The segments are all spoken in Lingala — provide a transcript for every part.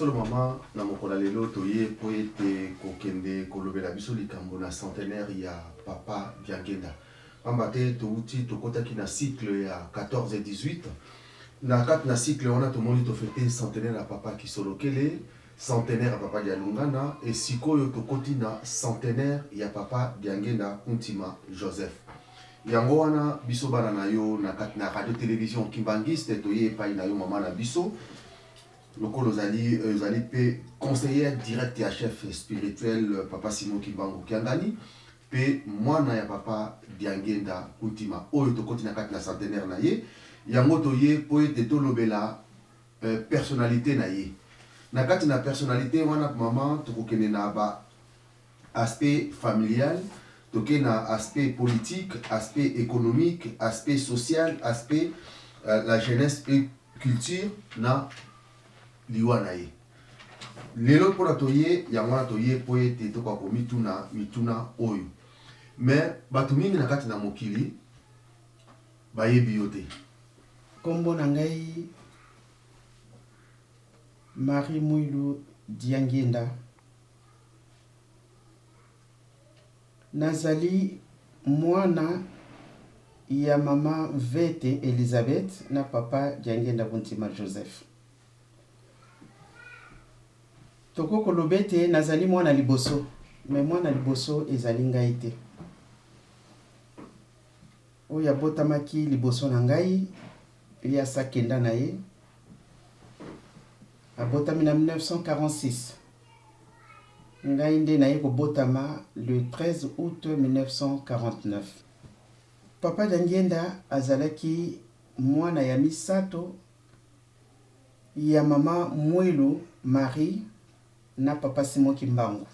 solo mama na mokola lelo toye po ete kokende kolobela biso likambo na centenaire ya papa Diangenda. Pamba te touti tokotaki na cycle ya 14 et 18. Na kati na cycle wana tomoni tofete centenaire ya papa Kisolokele, centenaire ya papa Dialungana et sikoyo tokoti na centenaire ya papa Diangenda Kuntima Joseph. Yango wana biso bana na yo na kati na radio télévision Kimbangiste toye epai na yo mama na biso. Lokolo ozali pe conseiller direct ya chef spirituel papa Simon Kimbangu Kiangani pe mwana ya papa Diangenda Kuntima oyo tokoti na kati na centenaire na ye yango toye po ete tolobela personnalité na ye na kati na personnalité wana mama tokokende na ba aspect familial toke na aspect politique, aspect économique, aspect social, aspect la jeunesse et culture na liwana ye. Lelo pona toye yangwana toye po ete toka ko mituna oyo. Mais batu mingi na kati na mokili bayebi yo te. Kombo na ngai Marie Mwilu Diangenda. Nazali mwana ya mama Vete Elizabeth na papa Diangenda Kuntima Joseph. Toko kolobete nazali mwana liboso, mais mwana liboso ezali ngai te. Oya botamaki liboso na ngai, ya sakenda na ye. Abotami na 1946. Ngai nde na ye ko botama le 13 août 1949. Papa Diangenda azalaki mwana ya misato ya mama Mwilu Marie na papa Simon Kimbangu.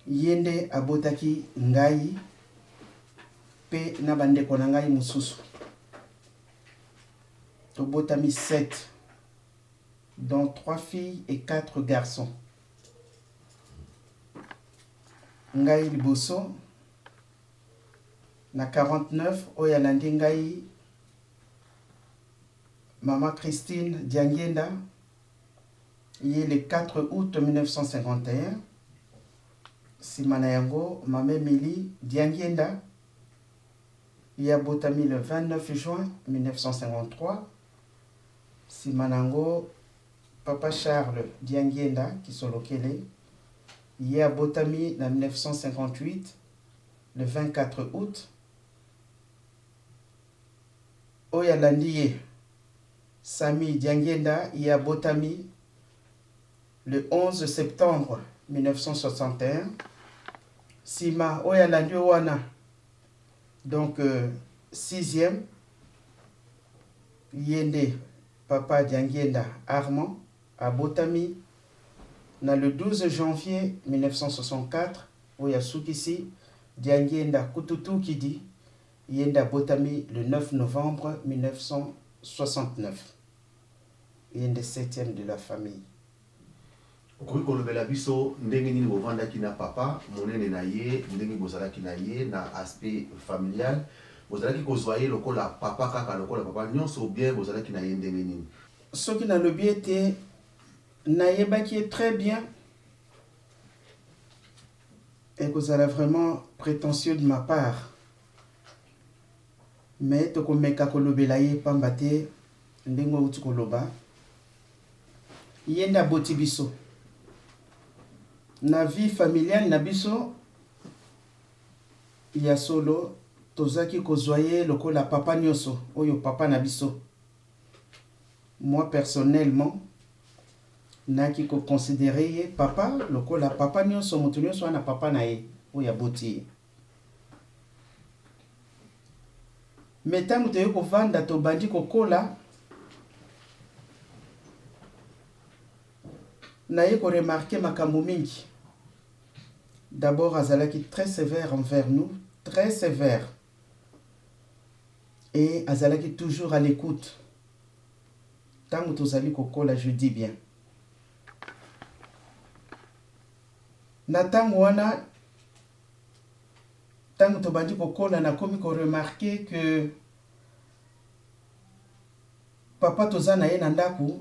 Yende abotaki ngai pe na bandeko na ngai mususu. Tobotami 7, dont 3 filles et 4 garçons. Ngai liboso na 49 oyalandi ngai Mama Christine Diangenda ye le 4 août 1951. Simana yango Mame Mili Diangenda ya botami le 29 juin 1953. Simanango Papa Charles Diangenda Kisolokele ya botami na 1958 le 24 août. Oyalandiye Sami Diangenda ya botami le 11 septembre 1961. Sima oyalandi wana donc 6e yende papa Diangenda Armand à Botami na le 12 janvier 1964 oyasukisi Diangenda Kututu Kidi yenda Botami le 9 novembre 1969 yende 7e de la famille. Okoki kolobela biso ndenge nini bovandaki na papa monene na ye ndenge bozalaki na ye na aspect familial bozalaki kozwa ye lokola papa kaka lokola papa nyonso bien bozalaki na ye ndenge nini soki nalobi ete nayebaki ye très bien ekozala vraiment prétentieux de ma part mais tokomeka kolobela ye pamba te ndenge outi koloba ye nde aboti biso na vie familiale na biso ya solo tozaki kozwa ye lokola papa nyonso oyo papa na biso. Moi personnellement naki ko considérer ye papa lokola papa nyonso moto nyonso na papa na ye oyo aboti. Metango toye kovanda tobandi kokola na ye ko remarquer makambo mingi. D'abord azalaki très sévère envers nous, très sévère. Et azalaki toujours à l'écoute. Tango tozali kokola, je dis bien. Na tango wana tango tobandi kokola na komi ko remarquer que papa toza na ye na ndako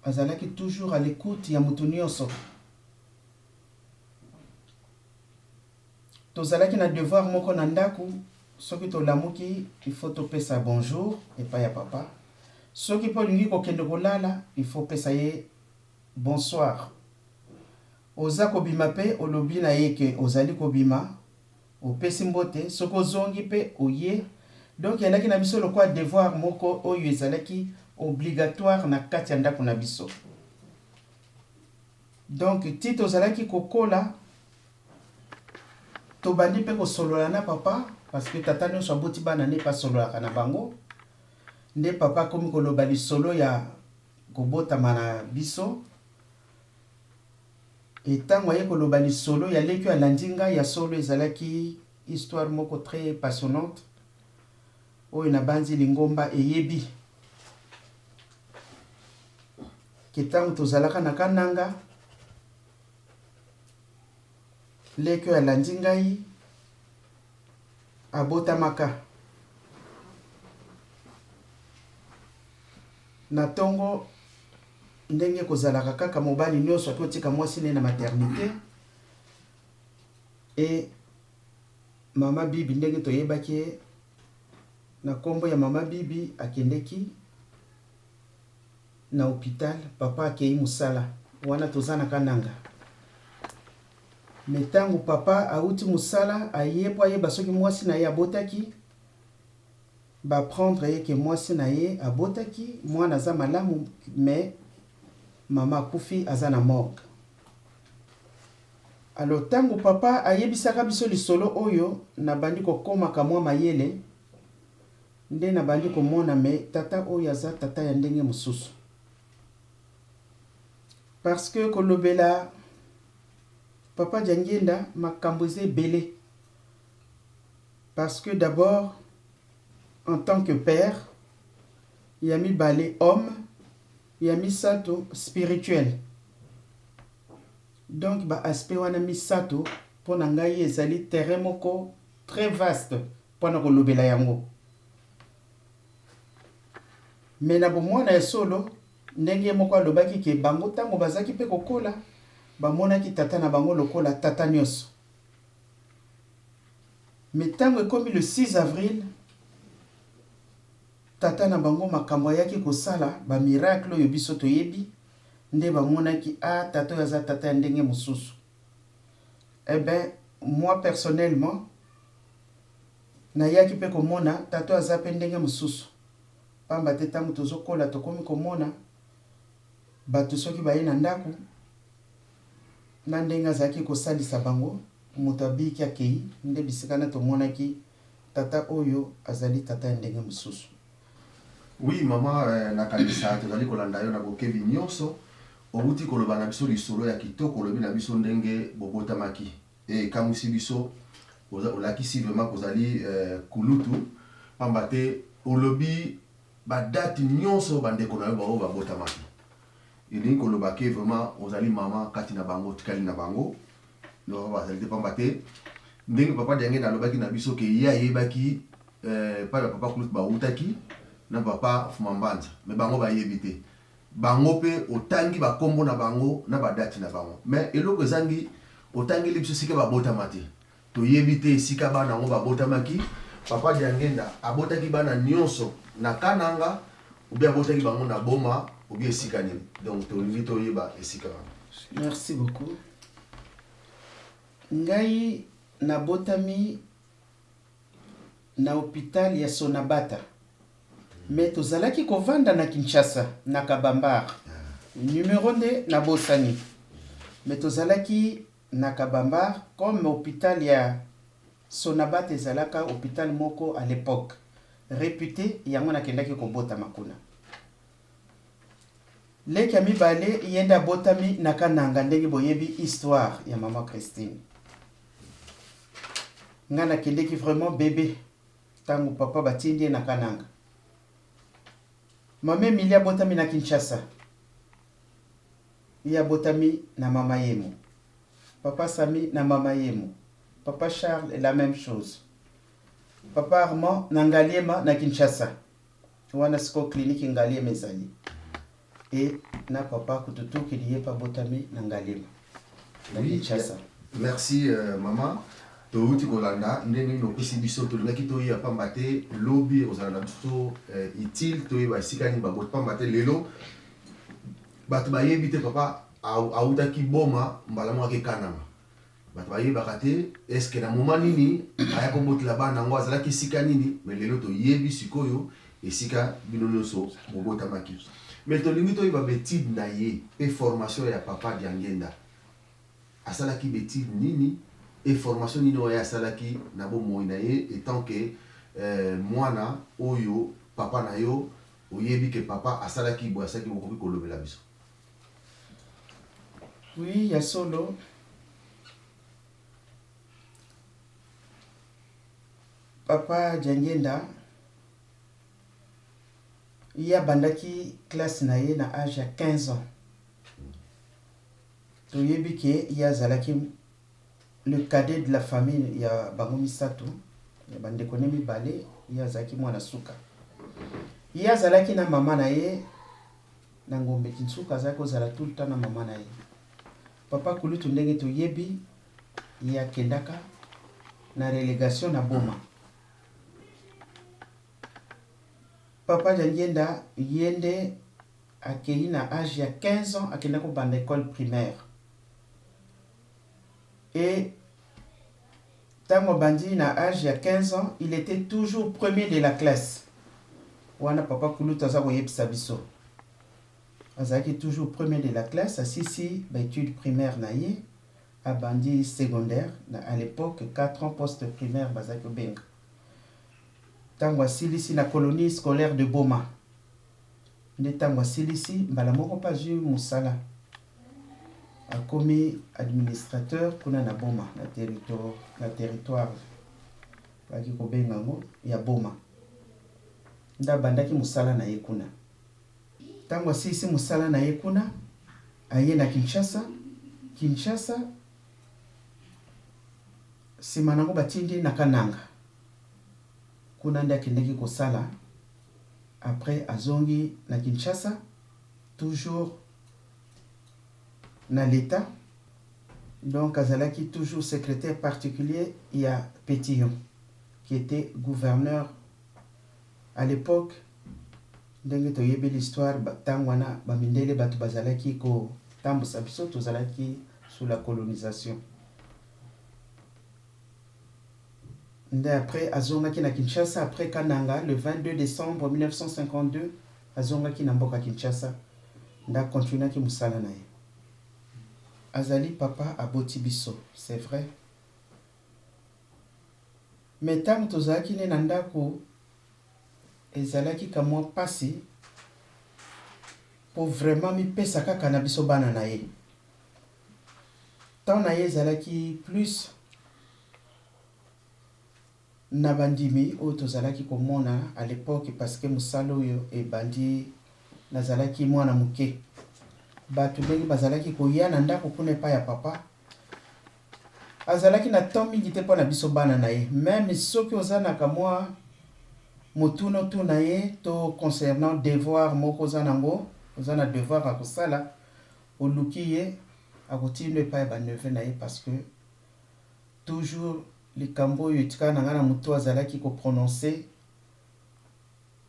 azalaki toujours à l'écoute ya mutu nyonso. Tozalaki na devoir moko na ndako, soki tolamuki il faut topesa bonjour epai ya papa. Soki po lingi kokende kolala il faut pesa ye bonsoir. Oza kobima pe olobi na ye ke ozali kobima, opesi mbote, soki ozongi pe oye. Donc yalaki na biso lokwa devoir moko oyo ezalaki obligatoire na kati ya ndako na biso. Donc ti tozalaki kokola tobandi pe kosolola na papa parce que tata nyonso aboti bana ne pa sololaka na bango. Nde papa komi koloba lisolo ya kobotama na biso. Etango aye koloba lisolo ya leki ya landinga ya solo ezalaki histoire moko très passionnante. Oyo na banzi lingomba eyebi. Ketango tozalaka na kananga. Leki ya landingai abotamaka. Na tongo ndenge kozalaka kaka mobali nyonso akotika mwasi ne na maternité. Et mama bibi ndenge toyebaki na kombo ya mama bibi akendeki na hôpital papa akei musala wana tozana kananga. Metango papa auti musala ayepo ayeba soki mwasi na ye abotaki ba prendre ye ke mwasi na ye abotaki mwana za malamu mais mama kufi azana morgue. Alors tango papa ayebisaka biso lisolo oyo na bandi kokoma kamwa mayele nde na bandi komona me tata oyo aza tata ya ndenge mususu. Parce que kolobela papa Diangenda makambo eza ebele. Parce que d'abord en tant que père, il y a mis balé homme, il y a mis sato spirituel. Donc ba aspect wana mis sato pour ngai ezali terrain moko très vaste pour na kolobela yango. Mais na bomona ya solo ndenge moko alobaki ke bango tango bazaki pe kokola bamonaki tata na bango lokola tata nyonso. Mais tango ekomi le 6 avril tata na bango makambo yaki kosala ba miracle oyo biso toyebi nde bamonaki tata yaza tata ya ndenge mususu. Eh ben moi personnellement na yaki pe komona tata yaza pe ndenge mususu. Pamba te tango tozokola tokomi komona bato soki baye na ndako na ndenge azaki kosalisa bango moto abiki akei nde bisika na tomonaki tata oyo azali tata ya ndenge mususu. Oui, mama nakanisa tozali kolanda yo na bokebi nyonso outi koloba na biso lisolo ya kitoko kolobi na biso ndenge bobotamaki e kamusi biso olakisi vraiment kozali kulutu pamba te olobi badati nyonso bandeko na yo bao babotamaki. Elingi koloba ke vraiment ozali mama kati na bango tikali na bango no bazali te pamba te ndenge papa Diangenda alobaki na biso ke ye ayebaki pa papa kulutu bautaki na papa Fumambanza mais bango bayebi te bango pe otangi bakombo na bango na badati na bango mais eloko ezangi otangi biso sika babotama te toyebi te sika bana ngo babotamaki. Papa Diangenda abotaki bana nyonso na kananga ou bien abotaki bango na boma ou bien esika nini. Donc tolingi toyeba esika wana. Merci beaucoup. Ngai nabotami na hôpital ya Sonabata. Mais tozalaki kovanda na Kinshasa na Kabambar. Numéro 2 na Bosani. Mais tozalaki na Kabambar comme hôpital ya Sonabata ezalaka hôpital moko à l'époque réputé yango nakendaki kobota makuna. Leki mibale yenda botami na kananga ndenge boyebi histoire ya maman Christine. Nga nakendeki vraiment bébé tango papa batindi na kananga. Mame Emilia botami na Kinshasa. Ya botami na mama Yemo. Papa Sami na mama Yemo. Papa Charles est la même chose. Papa Armand na Ngaliema na Kinshasa. Wana siko clinique Ngaliema ezali. et na papa kututu qui lié pas botami nangalima. Oui, merci maman. Touti kolanda ndenge no pisi biso to ngaki to ya pambate lobby ozala biso utile to ba sikani ba bot pambate lelo bat ba yebite papa auta ki boma mbala mo ke kanama bat ba yeba kate est-ce que na moment nini aya ko botla bana ngo azala ki sikani ni mais lelo to yebi sikoyo esika binono so bobota maki mais to lingi to ba betide na ye pe formation ya papa Diangenda asala ki betide nini et formation nino ya salaki na bo moina ye étant que mwana oyo papa na yo oyebi que papa asalaki bo asaki bo ko kolobela biso. Oui, ya solo papa Diangenda ya bandaki classe na ye na âge ya 15 ans. To yebi ke ya zalaki le cadet de la famille, il y a Bangomi Sato, il y a Bandekonemi Balé, il y a Zaki Mwanasuka. Il y a Zalaki na maman na ye, na ngombe kinsuka zako zala tout le temps na maman na ye. Papa kulutu ndenge to yebi, il y a kendaka na relégation na boma. Papa Diangenda yende akei na âge ya 15 ans akendako banda école primaire. Et Tango Bandi, à l'âge de 15 ans, il était toujours premier de la classe. Wana papa Koulou Taza Woyeb Sabiso. Azaki toujours premier de la classe, à Sisi, études primaires naïe, à Bandi secondaire, à l'époque 4 ans post-primaire, Bazaki Benga. Tango Silisi, la colonie scolaire de Boma. Ne Tango Silisi, Balamoko Pazu Moussala. A commis administrateur kuna na Boma na territoire baki ko bengango ya Boma nda bandaki musala na yekuna tango sisi musala na yekuna aye na Kinshasa simana ko batindi na Kananga kuna nda kindeki ko sala après azongi na Kinshasa toujours dans l'État. Donc, Azalaki, toujours secrétaire particulier, il y a Pétillon, qui était gouverneur à l'époque. Dans l'histoire, Tangwana, Bamindele, Batu Bazalaki, ko Tambo Sabiso, Tozalaki sous la colonisation. Après, Azongaki na Kinshasa, après Kananga, le 22 décembre 1952, Azongaki na Mboka Kinshasa, Nda continua ki musala na ye. Azali papa a Botibiso, c'est vrai. Mais tant que Tozaki ne nandako, ezalaki kamwa pasi pour vraiment mi pesaka kanabiso bana na ye. Tant na ye ezalaki plus na bandimi o tozalaki komona à l'époque parce que musalo yo e bandi nazalaki mwana muke. Batu bengi bazalaki koya na ndako kuna pa ya papa azalaki na temps mingi te pona biso bana na ye même soki ozana kamwa motuno tu na ye to concernant devoir moko zanango ozana devoir akosala oluki ye akotinde pa ya baneve na ye parce que toujours likambo yo etika na ngana mutu azalaki ko prononcer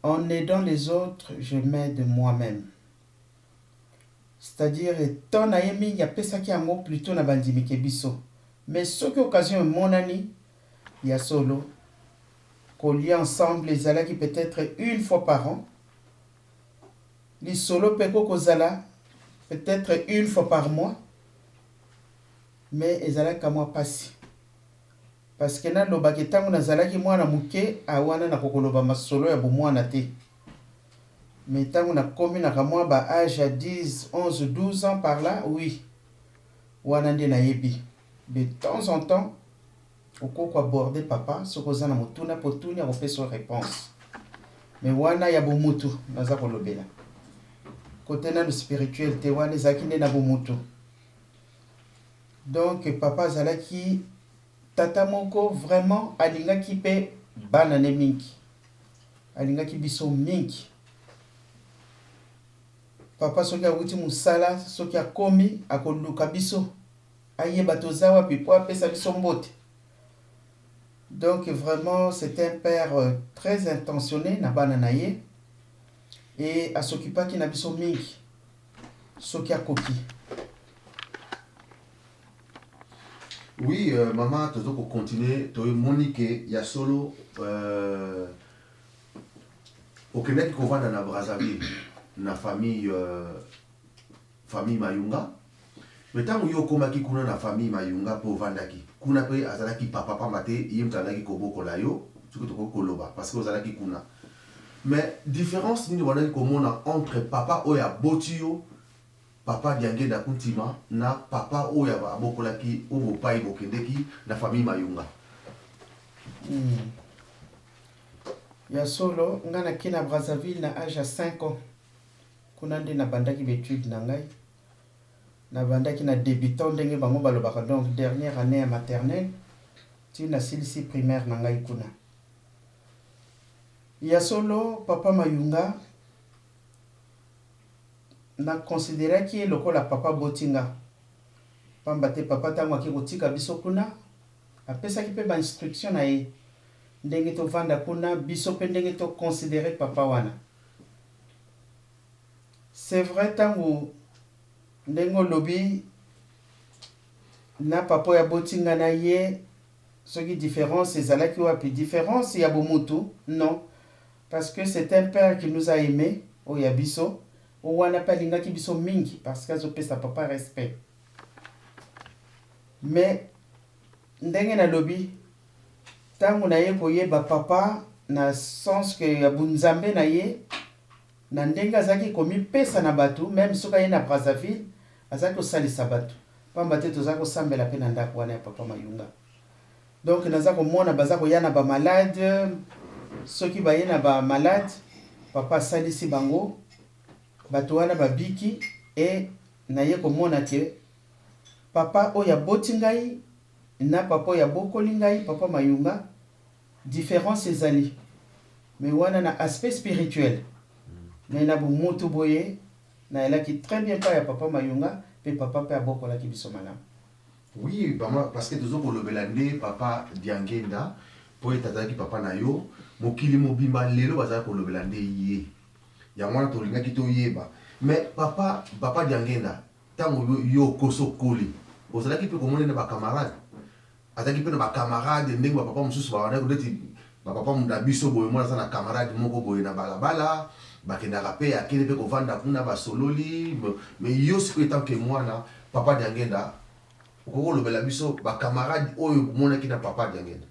en aidant les autres je m'aide moi-même. C'est-à-dire, tant na yemi y a pesaki yango plutôt na bandimi kebiso. Mais ce qui occasion monani, y a solo, qu'on lit ensemble les ala qui peut-être une fois par an. Les solo peko kozala peut-être une fois par mois. Mais les ala kamwa pasi. Parce que na lobaki tango na zalaki mwana muke awana na kokoloba masolo ya bomwana te. Mais tant qu'on a commis na kamwa ba âge à 10, 11, 12 ans par là, oui. Wanande na yebi. De temps en temps, au cours aborder papa, ce qu'on a motuna potuni a refait son réponse. Mais wana ya bomutu, naza kolobela. Côté na le spirituel, te wana zakine na bomutu. Donc papa zalaki tata moko vraiment alinga ki pe banane mingi. Alinga ki biso mingi. papa soki awuti musala soki akomi akoluka biso ayeba toza wapi po apesa biso mbote. Donc vraiment c'était un père très intentionné na bana na ye et asokipaki na biso mingi soki akoki. Oui, maman, tu dois continuer. Tu as Monique, il y a solo au Québec qu'on va dans la Brazzaville, na famille famille Mayunga. Mais tant que yo komaki kuna na famille Mayunga pour vandaki, kuna pe azalaki papa pamate, yem talaki kobo kolayo, tu que toko koloba parce que azalaki kuna. Mais différence ni wana komona entre papa oya botio papa Diangenda Kuntima na papa oya ba abokolaki obo pai bokendeki na famille Mayunga. Ya solo ngana kina Brazzaville na âge à 5 ans. Kuna nde na bandaki betude na ngai. Na bandaki na débutant ndenge bango balobaka donc dernière année à maternelle. Ti na silisi primaire na ngai kuna. Ya solo papa Mayunga na considéré ki lokola papa botinga. Pamba te papa tango aki kotika biso kuna apesaki pe ba instruction na ye. Ndenge to vanda kuna biso pe ndenge to considérer papa wana. C'est vrai tango ndenge lobi na papa ya botinga na ye soki différence ezalaki wapi différence ya bomutu non parce que c'est un père qui nous a aimé o ya biso o wana pa lingaki biso mingi parce que azopesa papa respect. Mais ndenge na lobi tango na ye koyeba papa na sens que ya bunzambe na ye na ndenge azaki komi pesa na batu même soka ye na Brazzaville azaki kosalisa batu pamba te tozaki kosambela pe na ndako wana ya papa Mayunga. Donc naza komona baza koya na ba malade soki baye na ba malade papa salisi bango batu wana babiki et na ye komona ke papa oya boti ngai na papa oya bokoli ngai papa Mayunga différence ezali mais wana na aspect spirituel mais na bomutu boye na elaki très bien pa ya papa Mayunga pe papa pe abokola ki biso malamu. Oui, parce que toujours pour le belande papa Diangenda pour être qui papa na yo mokili mobimba lelo baza pour le belande yé ya mwana to linga kito yeba mais papa Diangenda tango yo koso koli ozala ki pe komona na ba camarade ataki pe na ba camarade ndenge papa mususu ba wana ko deti papa munda biso boye mwana sana camarade moko boye na balabala bakendaka pe akende pe kovanda kuna basololi mais yo siko etant que mwana papa Diangenda okoko lobela biso ba camarade oyo monaki na papa Diangenda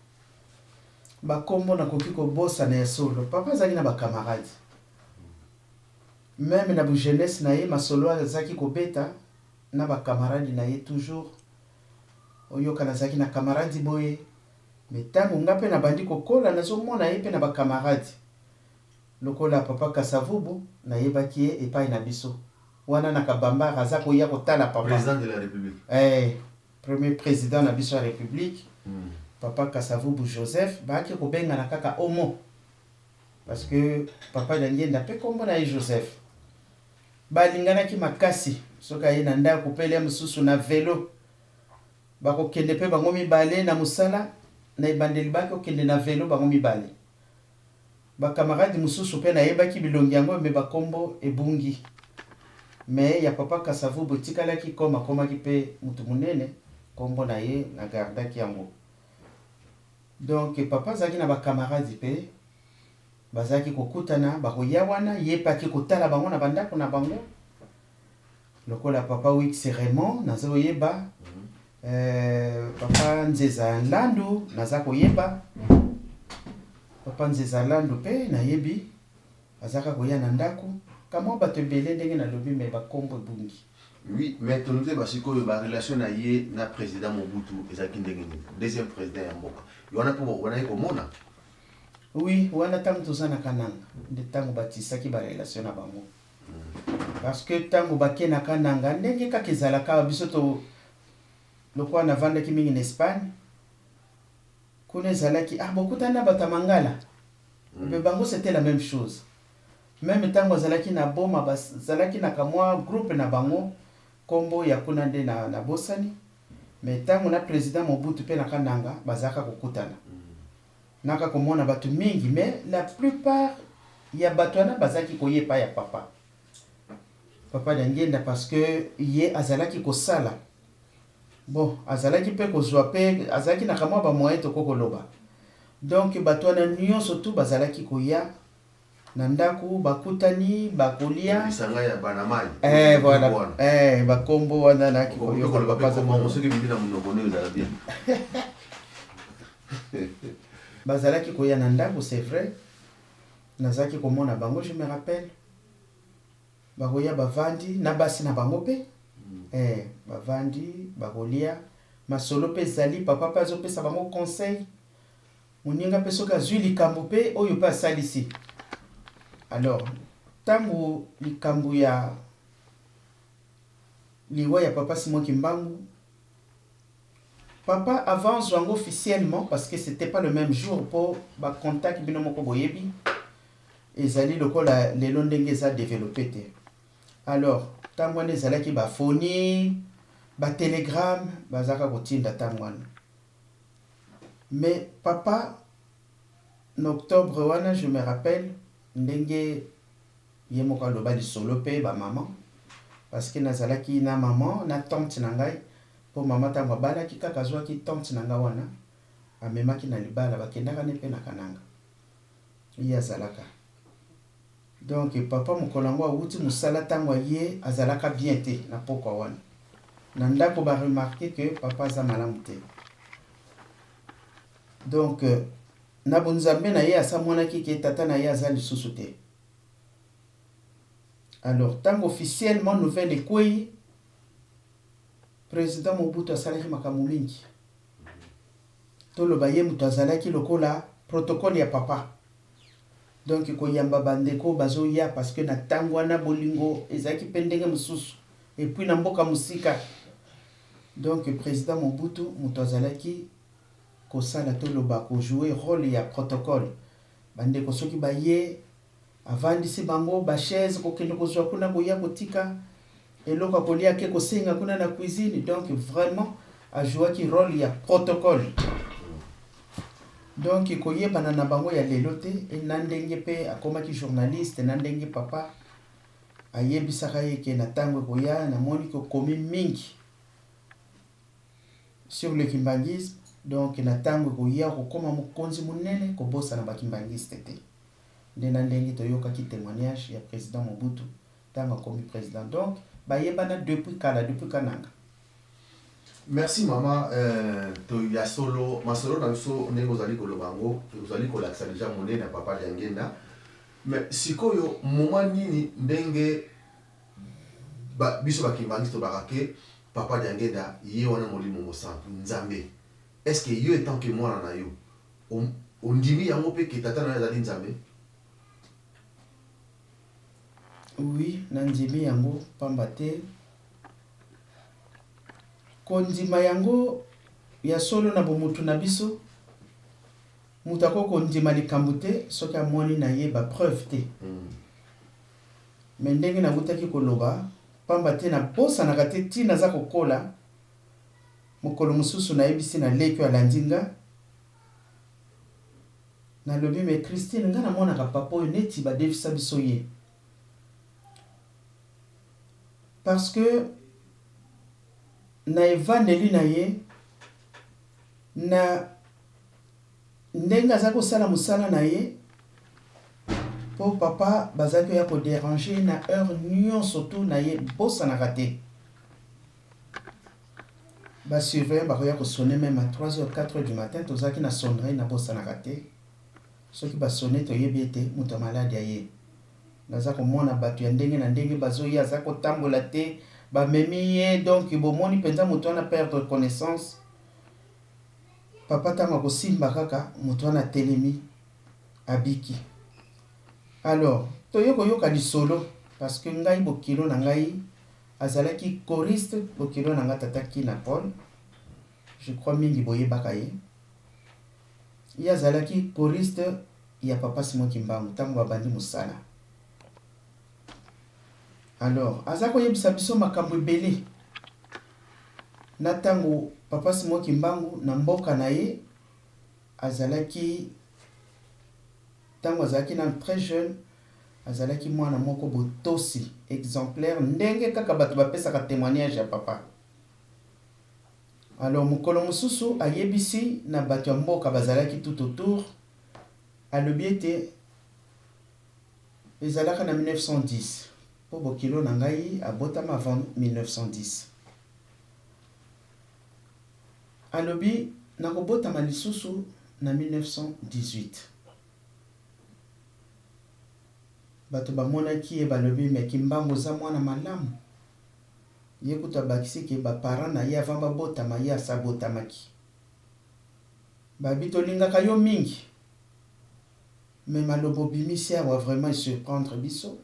bakombo na koki kobosa na solo papa azaki na ba camarade même na bu jeunesse na ye masolo azaki kobeta na ba camarade na ye toujours oyo kana zaki na camarade boye mais tango nga pe na bandi kokola nazomona ye pe na ba camarade lokola papa Kasavubu na yebaki ye epai na biso wana na kabamba aza koya kotala papa président de la République premier président na biso ya République papa Kasavubu Joseph baaki kobenga na kaka omo parce que papa Diangenda pe kombo na ye Joseph balinganaki makasi soka ye na ndako pele mususu na vélo bakokende pe bango mibale na musala na ebandeli baki okende na vélo bango mibale bakamaradi mususu pe na yebaki bilongi yango me bakombo ebungi mais ya papa Kasavubu tikalaki komaki pe mutu munene kombo na ye na gardaki yango. Donc papa azaki na bakamaradi pe bazaki kokutana bakoya wana ye paki kotala bango na bandako na bango lokola papa Wix Raymond naza koyeba papa Nzeza Landu naza koyeba papa Nzeza Landu pe nayebi azaka koya na ndako kama bato ebele ndenge na lobi me bakombo bungi. Oui, mais tu nous dis que la relation na ye na président Mobutu ezaki ndenge nini deuxième président ya mboka yona po wana ko mona. Oui, wana tango tozana kananga nde tango batisaki ba relation na bango parce que tango bakena kananga ndenge kaka ezalaka biso to lokwa na vandaki mingi na Espagne kuna ezalaki bokutana batamangala mais bango c'était la même chose même ntango azalaki na boma bazalaki na kamwa groupe na bango kombo ya kuna nde na bosani, mais ntango na président Mobutu mpe na kananga bazalaka kokutana naka komona bato mingi, mais la plupart ya bato wana bazalaki koyepa ya papa Diangenda, parce que ye azalaki kosala bon, azalaki mpe kozwa mpe azalaki na kamwa bamoyen tokokoloba. Donc bato wana nyonso tu bazalaki koya na ndako bakutani bakolia isanga ya banamai voilà bakombo wana na kikoyoka papa za mama soki bina munoko ne za bien bazalaki koya na ndako, c'est vrai nazaki komona bango, je me rappelle bakoya bavandi na basi na bango pe bavandi bakolia masolo pe zali papa pa zo pesa bango conseil moninga pe soka zui likambo pe oyo pa salisi. Alors tango likambo ya liwa ya papa Simon Kimbangu, papa avant zwango officiellement parce que c'était pas le même jour pour ba contact bino moko boyebi ezali lokola lelo ndenge za développer te. Alors tango wana ezalaki bafoni batelegramme bazaka kotinda tango wana, mais papa en octobre wana je me rappelle ndenge ye moko aloba lisolo mpe bamama, parce que nazalaki na maman na tante na ngai, po mama ntango abalaki kaka azwaki tante na ngai wana amemaki na libala bakendaka ne mpe na kananga ye azalaka. Donc papa mokolo yango awuti mosala ntango ye azalaka bien te na pokwa wana na ndako baremarke que papa aza malamu te. Donc na bonzambe na ye asamonaki ke tata na ye aza lisusu te. Alors ntango officiellement nouvelle ekwei président Mobutu asalaki makambo mingi, toloba ye moto azalaki lokola protocole ya papa, donc koyamba bandeko bazoya parce que na ntango wana bolingo ezalaki mpe ndenge mosusu et puis na mboka mosika. Donc président Mobutu moto azalaki kosala toloba kojouer rôle ya protocole, bandeko soki baye avandisi bango bachaise kokende kozwa kuna koya kotika eloko kolia ke kosenga kuna na cuisine. Donc vraiment ajouaki rôle ya protocole. Donc koyebana na bango ya lelo te na ndenge pe akomaki journaliste na ndenge papa ayebisaka ye ke na ntango koya na moni kokomi mingi sur le kimbangisme. Donc na ntango koya kokoma mokonzi munene kobosa na bakimbangiste te nde na ndenge toyokaki témoignage ya président Mobutu ntango akomi président. Donc bayebana depuis kala depuis kananga. Merci mama. To ya solo masolo na biso ndenge ozali kolobango ozali kolakisa deja monene na papa Diangenda, mais sikoyo moment nini ndenge biso bakimbangiste barake papa Diangenda ye wana molimo mosantu nzambe, est-ce que yo etant que mwana na yo ondimi yango pe ke tata na ezali nzambe? Oui, nandimi yango pamba te kondima yango ya solo na bomutu na biso mutu akoko ndima likambo te soki amoni na ye bapreuve te. Me ndenge nakutaki koloba pamba te nabosanaka te ntina aza kokola mokolo mosusu nayebisi naleki alandi nga nalobi me Christine nga namonaka papa oyo neti badefisa biso ye, parce que na evandeli na ye na ndenge aza kosala mosala na ye po papa bazalaki oya kodéranger na heure nyonso tu na ye bosanaka te. Basurveillant bakoya kosone même à 3h 4h du matin tozalaki na sonnerie na bosanaka te. Soki basone toyebi ete moto malade ya ye naza komona bato ya ndenge na ndenge bazoya aza kotambola te bamemi ye. Donc bomoni mpenza moto wana perdre connaissance. Papa ntango akosimba kaka moto wana telemi abiki. Alors toyokoyoka lisolo parce que ngai bokilo na ngai azalaki choriste, bokilo na nga tataki na Paul, je crois mingi boyebaka ye. Ye azalaki choriste ya papa Simon Kimbangu ntango babandi mosala. Alors, aza koyebisa biso makambo ebele. Na tango papa Simon Kimbangu na mboka na ye azalaki tango azalaki na très jeune azalaki mwana moko botosi exemplaire ndenge kaka bato bapesaka témoignage ya papa. Alors mokolo mosusu ayebisi na bato ya mboka bazalaki tout autour alobi ete ezalaka na 1910 po bokilo na ngai abotama avant 1910. Alobi nakobotama lisusu na 1918. Bato bamonaki ye balobi me Kimbangu za mwana malamu. Ye kuta bakisi ke bapara na ye avant babotama ye asabotamaki. Babi tolingaka yo mingi. Mais malobo bimisi awa vraiment surprendre biso.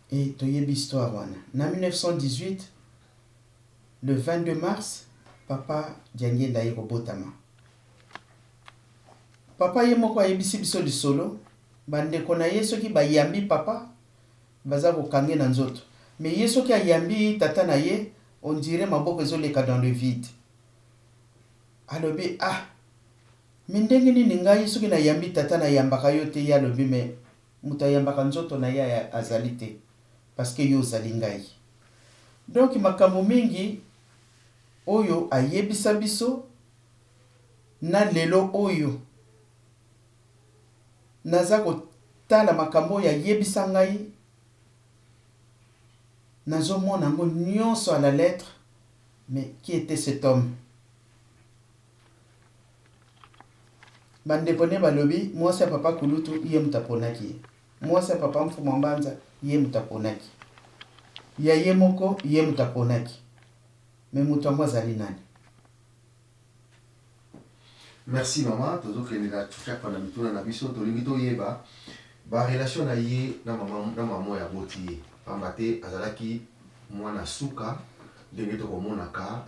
Et toyebi histoire wana. Na 1918, le 22 mars, papa Diangenda ye kobotama. Papa ye moko ayebisi biso lisolo. Bandeko na ye soki bayambi papa baza kokange na nzoto. Mais ye soki ayambi tata na ye, on dirait maboko ezoleka dans le vide. Alobi ah mais ndenge nini ngai soki na yambi tata na yambaka yo te ya lobi me muta yambaka nzoto na ya azali te parce que yo ozali ngai. Donc makambo mingi oyo ayebisa biso na lelo oyo naza kotala makambo ya yebisa ngai nazomona ngo nyonso à la lettre. Mais qui était cet homme? Bandepone balobi mwasi ya papa Kulutu iye mutaponaki. Mwasi ya papa Mfuma Mbanza iye mutaponaki. Ya ye moko iye mutaponaki. Mais mutu wangu azali nani? Merci maman, tozo kenela chaque fois na mituna na biso tolingi toyeba ba relation na ye na maman ya boti ye. Pambate azalaki mwana suka ndenge tokomonaka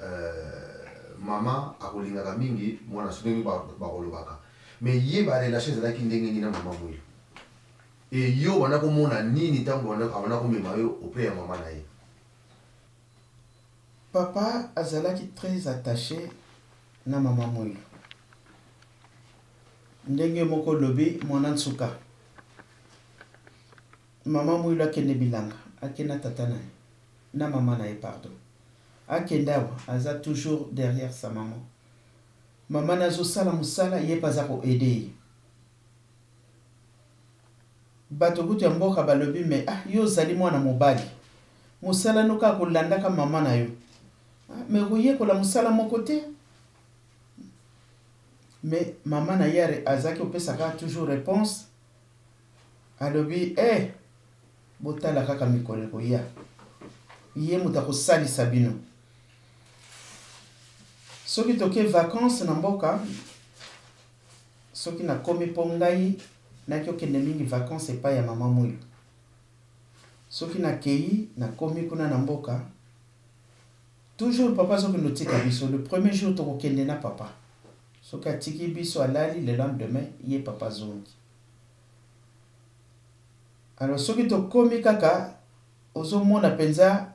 mama akolingaka mingi mwana suka ndenge bakolobaka. Mais ye ba relation ezalaki ndenge nini na maman moyo. Et yo wana komona nini tango wana komema yo auprès ya maman na ye. Papa azalaki très attaché na maman moyo. Ndenge moko lobi mwana nsuka. Mama moyo akende bilanga, akena tata na ye. Na maman na ye pardon. Akenda wa aza toujours derrière sa maman. Maman nazo sala musala ye paza ko aider. Bato kutu ya mboka balobi me ah yo zali mwana mobali. Musala nuka kolandaka maman na yo. Mais roye ko la musala moko te. Mais maman na yare azaki opesaka toujours réponse. Alobi botala kaka mikolo ko ya. Ye mutako sali sabino. Soki toke vacances na mboka soki na komi pongai na kyo kende mingi vacances epa ya mama moyo. Soki na kei na komi kuna na mboka toujours papa soki notika biso le premier jour toko kende na papa. Soki atiki biso alali le lendemain ye papa zongi. Alors soki tokomi kaka ozomona penza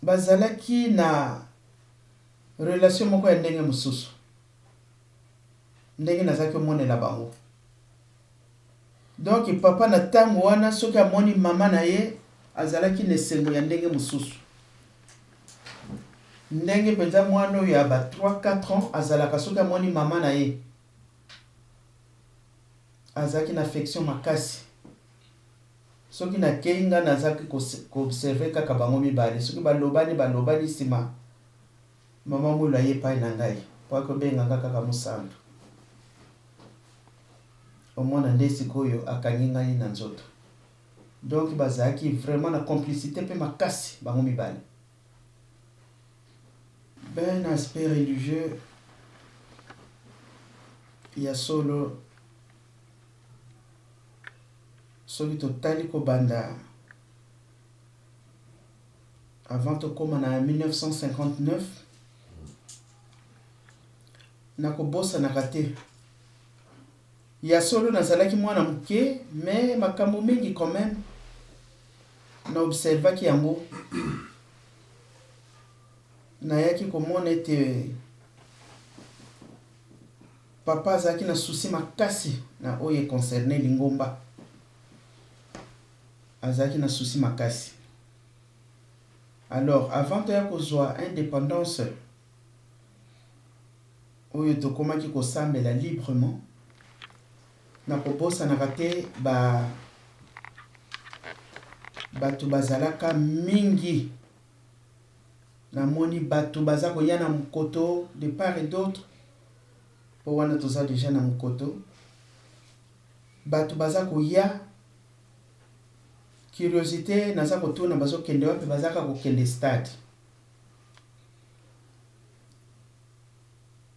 bazalaki na relation moko ya ndenge mususu. Ndenge nazaki omonela bango. Donc papa na tango wana soki amoni mama na ye azalaki nesengo ya ndenge mususu. Ndenge penza mwana oyo ya ba 3-4 ans azalaka soki amoni mama na ye azalaki na affection makasi. Soki na kenga nazaki ko observer kaka bango mibale soki balobani sima mama mula ye pa na ngai po ko benga kaka musandu. Omona ndesi koyo akangi ngai na nzoto. Donc bazaki vraiment na complicité pe makasi bango mibale. Ben aspect religieux ya solo soki totali ko banda avant to koma na 1959 nako bossa na kate ya solo nazalaki mwana muke mais makambo mingi quand même na observaki yango nayaki komona ete papa azalaki na souci makasi na oyo concerné lingomba azalaki na souci makasi. Alors avant toya kozwa indépendance oyo tokomaki kosambela librement na kobosanaka te bato bazalaka mingi namoni bato baza koya na mokoto de part et d'autre po wana toza déjà na mokoto bato baza koya curiosité naza kotuna bazokende wapi bazaka kokende stade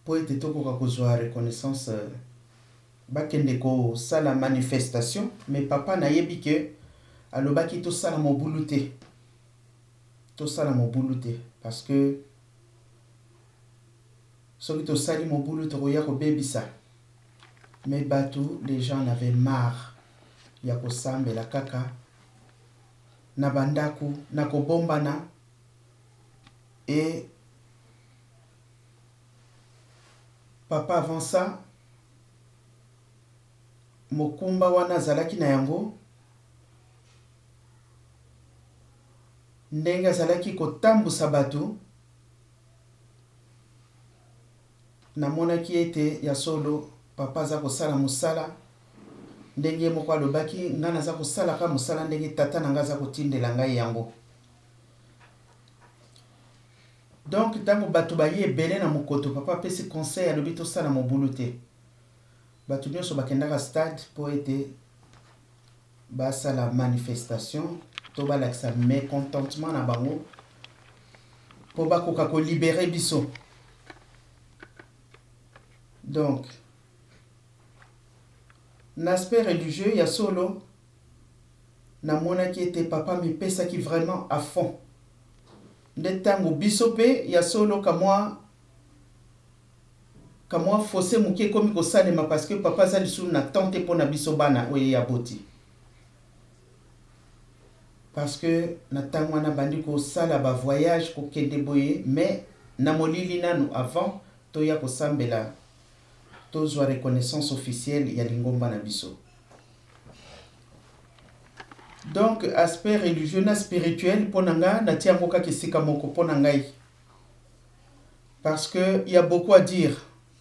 po ete tokoka kozwa reconnaissance bakende kosala manifestation mais papa nayebi ke alobaki tosala mobulu te parce que soki tosali mobulu tokoya kobebisa mais bato les gens avaient marre ya kosambela kaka na bandaku na kobombana et papa avant ça mokumba wana azalaki na yango ndenge azalaki kotambusa bato namonaki ete ya solo papa aza kosala mosala ndenge moko alobaki nga naza kosalaka mosala ndenge tata na nga aza kotindela ngai yango. Donc ntango bato baye ebele na mokoto papa apesi conseil alobi tosala mobulu te bato nyonso bakendaka stade po ete basala manifestation to balakisa mécontentement na bango po bakoka kolibere biso. Donc l'aspect religieux ya solo namonaki ete papa mipesaki vraiment à fond nde ntango biso pe ya solo kamwa fossé moke ekomi kosalema parce que papa aza lisusu na tante mpo na biso bana oyo ya boti parce que na ntango wana bandi kosala bavoyage kokende boye mais na molili nanu avant toya kosambela tozwa reconnaissance officielle ya lingomba na biso. Donc aspect religieux na spirituel pour nanga na tiango kaka sika moko pour ngai parce que il y a beaucoup à dire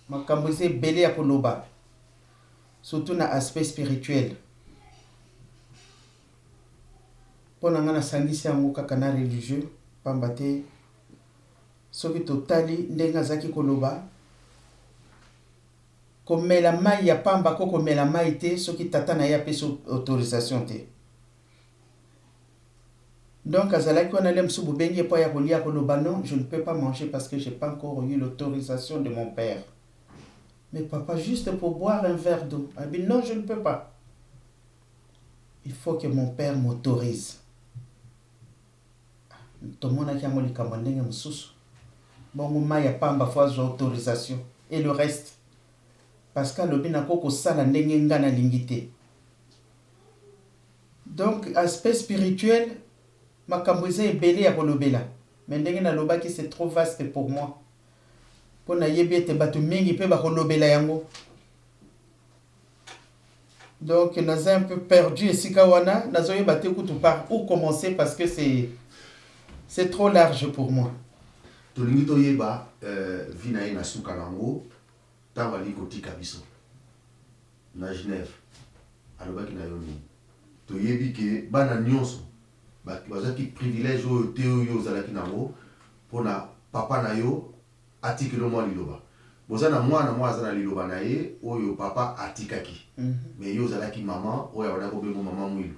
makambo ze belé ya koloba surtout na aspect spirituel pour nanga na sangisi yango kaka na religieux pambate soki totali ndenga zaki koloba komela mai ya pamba ko komela mai te soki tata na ya peso autorisation te. Donc azalaki wana lem subu bengi po ya kolia koloba non je ne peux pas manger parce que j'ai pas encore eu l'autorisation de mon père. Mais papa juste pour boire un verre d'eau. Ah bien non je ne peux pas. Il faut que mon père m'autorise. Tomona ki amoli kamandenge mususu. Bongo mai ya pamba faut autorisation et le reste parce que lobi na koko sala ndenge ngana lingité. Donc aspect spirituel makambo eza ebele ya kolobela mais ndenge na lobaki c'est trop vaste pour moi po na yebi ete bato mingi pe bakolobela yango donc naza un peu perdu esika wana nazoyeba te kutu par où commencer parce que c'est trop large pour moi. Tolingi toyeba vina ye na suka nango ntango ali kotika biso na Genève alobaki na yo nini toyebi ke bana nyonso bazaki privilège oyo te oyo ozalaki nango mpona papa na yo atikelo mwa liloba boza na mwana mwa aza na liloba na ye oyo papa atikaki mais yo ozalaki mama oyo abanda kobengo mama mwilu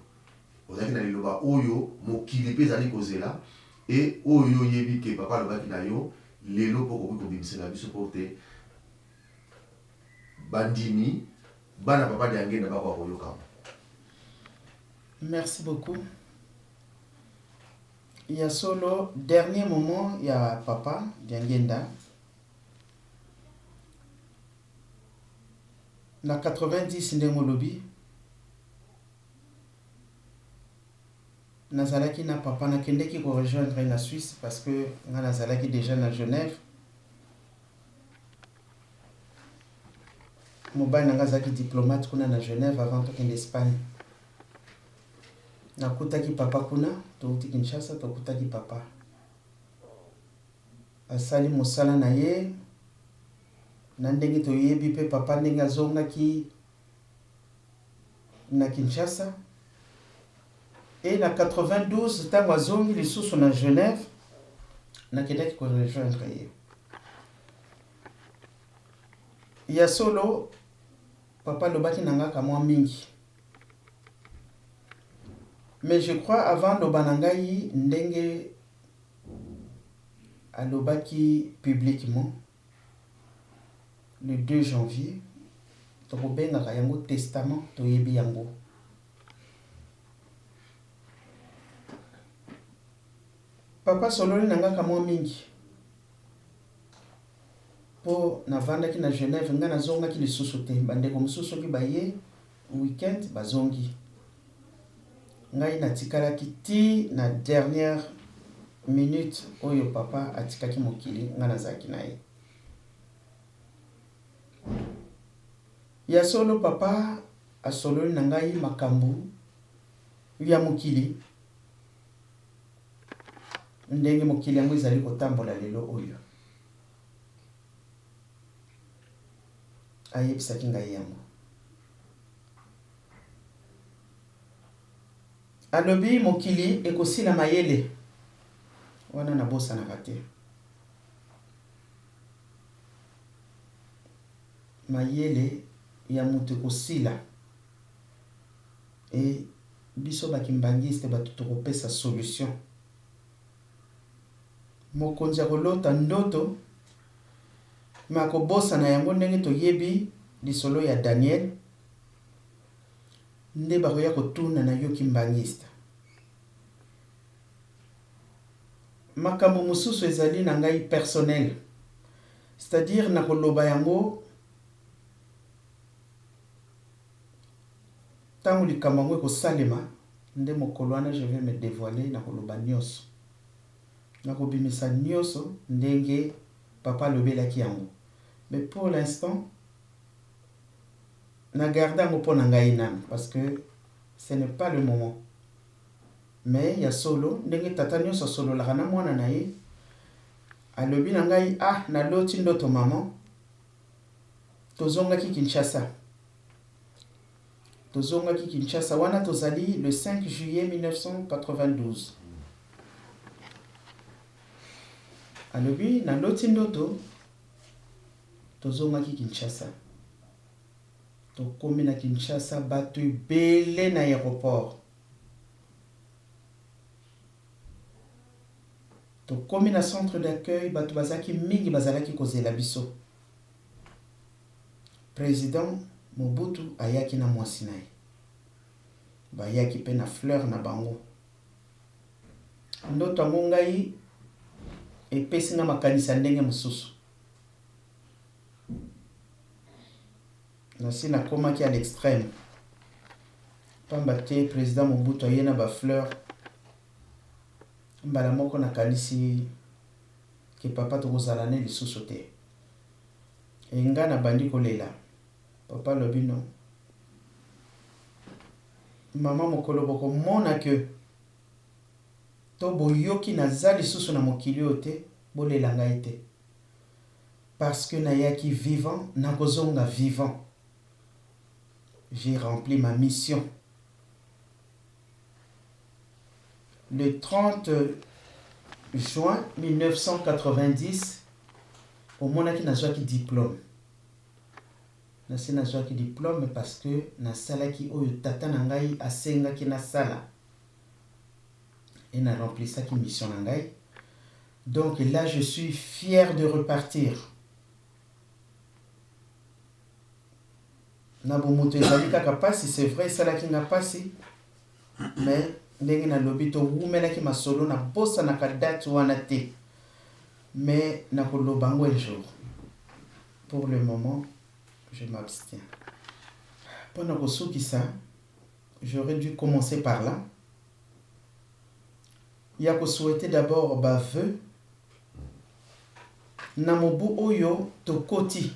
ozalaki na liloba oyo mokili mpe ezali kozela e oyo oyebi ke papa alobaki na yo lelo mpo kokoki kobimisela biso mpo te bandimi bana papa Diangenda bakwa koyokama. Merci beaucoup. Il y a solo dernier moment il y a papa Diangenda na 90 ndenge lobi nazalaki na papa nakendeki ko rejoindre na Suisse parce que nga nazalaki déjà na Genève. Mobali nanga azalaki diplomate kuna na Genève avant tokende Espagne. Nakutaki papa kuna, touti Kinshasa, tokutaki papa. Asali mosala na ye, na ndenge toyebi pe papa ndenge azongaki na Kinshasa. Et na 92, ntango azongi lisusu na Genève, nakendaki ko rejoindre ye. Ya solo, papa lobaki nanga kamwa mingi. Mais je crois avant lobanangai ndenge alobaki publiquement le 2 janvier tokobengaka yango testament toyebi yango. Papa sololi nanga kamwa mingi po navandaki na Genève nga nazongaki lisusu te bandeko mosusu ki baye weekend bazongi. Ngai natikalaki ti na dernière minute oyo papa atikaki mokili nga nazalaki na ye. Ya solo papa asololi na ngai makambo ya mokili ndenge mokili yango ezali kotambola lelo oyo. Ayebisaki ngai yango. Alobi mokili ekosila mayele wana nabosanaka te. Mayele ya mutu ekosila e biso bakimbangiste bato tokopesa solution. Mokonzi akolota ndoto makobosana yango ndenge toyebi lisolo ya Daniel nde bakoya kotuna na yo kimbangista. Makambo mosusu ezali na ngai personnel, c'est-à-dire na koloba yango tango likambo yango ekosalema nde mokolo wana je vais me dévoiler na koloba nyonso, na kobimisa nyonso ndenge papa lobelaki yango. Mais pour l'instant na garde yango mpo na ngai nanu parce que ce n'est pas le moment. Mais ya solo ndenge tata nyonso asololaka na mwana na ye alobi na ngai naloti ndoto maman tozongaki Kinshasa wana tozali le 5 juillet 1992. Alobi naloti ndoto tozongaki Kinshasa. Tokomi na Kinshasa bato ebele na aéroport. Tokomi na centre d'accueil bato bazaki mingi bazalaki kozela biso. Président Mobutu ayaki na mwasi na ye. Bayaki pe na fleur na bango. Ndoto yango ngai epesi nga makanisa ndenge mosusu. Nasi nakomaki à l'extrême. Pamba te président Mobutu aye na ba fleur. Mbala moko nakanisi ke papa tokozala ne lisusu te. Nga na bandi kolela. Papa lobi non. Mama mokolo boko mona ke to boyoki naza lisusu na mokili oyo te bolela ngai te. Parce que nayaki vivant, nakozonga vivant. J'ai rempli ma mission. Le 30 juin 1990, au monaki nazwaki diplôme. Nasi nazwaki diplôme parce que nasalaki oyo tata na ngai asengaki nasala. Et na remplissaki mission na ngai. Donc là je suis fier de repartir. Na bomoto ezali kaka pasi, c'est vrai esalaki nga pasi, mais ndenge na lobi to wumelaki masolo na bosa na date wana te. Mais na koloba ngo un jour. Pour le moment, je m'abstiens. Pendant que ça, j'aurais dû commencer par là. ya ko souhaiter d'abord ba vœu na mobu oyo tokoti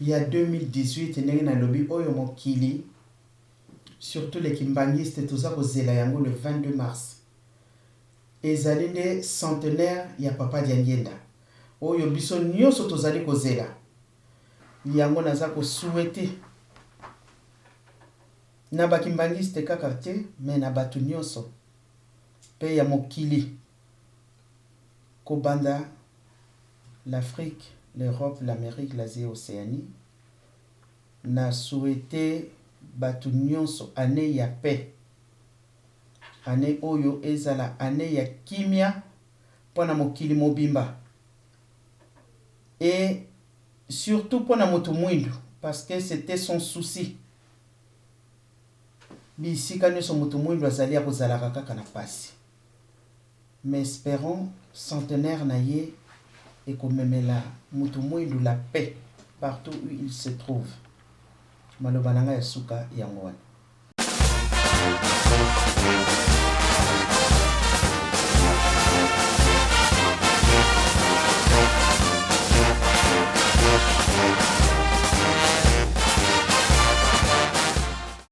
ya 2018 ndenge na lobi oyo mokili surtout les kimbangistes toza kozela yango le 22 mars ezali nde centenaire ya papa Diangenda oyo biso nyonso tozali kozela yango naza ko souhaiter na bakimbangiste kaka te mais na batu nyonso pe ya mokili kobanda l'Afrique, l'Europe, l'Amérique, l'Asie, l'Océanie na souhaité batu nyonso année ya paix année oyo ezala année ya kimia pona mokili mobimba et surtout pona moto mwindu parce que c'était son souci bisika nyonso moto mwindu azali akozalaka kaka na pasi mais espérons centenaire na ye et komemela moto mwindu la paix partout où il se trouve maloba nanga ya suka yango wana